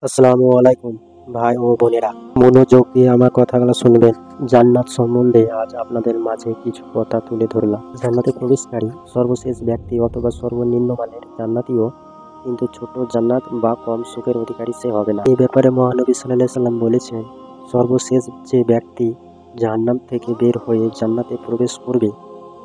আসসালামু আলাইকুম ভাই ও বোনেরা, মনোযোগ দিয়ে আমার কথাগুলো শুনবেন। জান্নাত সম্বন্ধে আজ আপনাদের মাঝে কিছু কথা তুলে ধরলাম। জান্নাতে প্রবেশকারী সর্বশেষ ব্যক্তি অথবা সর্বনিম্ন মানের জান্নাতিও কিন্তু ছোট জান্নাত বা কম সুখের অধিকারী সে হবে না। এই ব্যাপারে মহানবী সাল্লাল্লাহু আলাইহি সাল্লাম বলেছেন, সর্বশেষ যে ব্যক্তি জাহান্নাম থেকে বের হয়ে জান্নাতে প্রবেশ করবে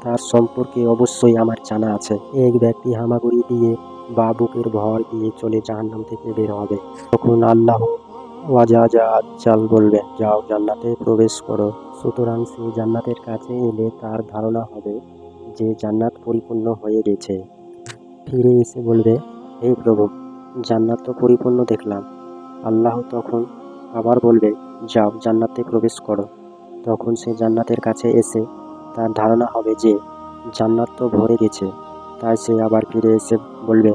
তার সম্পর্কে অবশ্যই আমার জানা আছে। এক ব্যক্তি হামাগুড়ি দিয়ে বা বুকের ভর দিয়ে চলে জাহান্নাম থেকে বের হবে। তখন আল্লাহ ওয়াজাল বলবেন, যাও জান্নাতে প্রবেশ করো। সুতরাং সে জান্নাতের কাছে এলে তার ধারণা হবে যে জান্নাত পরিপূর্ণ হয়ে গেছে। ফিরে এসে বলবে, হে প্রভু, জান্নাত তো পরিপূর্ণ দেখলাম। আল্লাহ তখন আবার বলবে, যাও জান্নাতে প্রবেশ করো। তখন সে জান্নাতের কাছে এসে তার ধারণা হবে যে জান্নাত তো ভরে গেছে। তাই সে আবার ফিরে এসে বলবে,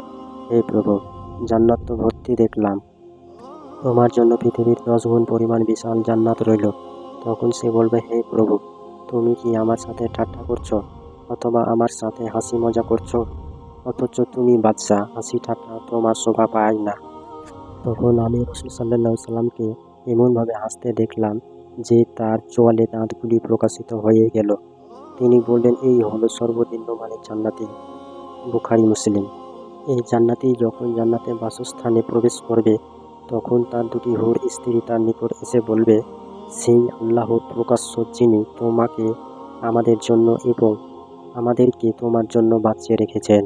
হে প্রভু, জান্নাত তো ভর্তি দেখলাম। তোমার জন্য পৃথিবীর 10 গুণ পরিমাণ বিশাল জান্নাত রইল। তখন সে বলবে, হে প্রভু, তুমি কি আমার সাথে ঠাট্টা করছো অথবা আমার সাথে হাসি মজা করছো? অথচ তুমি বাদশা, হাসি ঠাট্টা তোমার শোভা পায় না। তখন আমি রাসূল সাল্লাল্লাহু আলাইহি সাল্লামকে এমনভাবে হাসতে দেখলাম যে তার চোয়ালে দাঁতগুলি প্রকাশিত হয়ে গেল। তিনি বললেন, এই হলো সর্বনিম্ন মানের জান্নাতি। বুখারী মুসলিম। এই জান্নাতি যখন জান্নাতের বাসস্থানে প্রবেশ করবে তখন তার দুটি হুর স্ত্রী তার নিকট এসে বলবে, সেই আল্লাহর প্রকাশ্য যিনি তোমাকে আমাদের জন্য এবং আমাদেরকে তোমার জন্য বাঁচিয়ে রেখেছেন।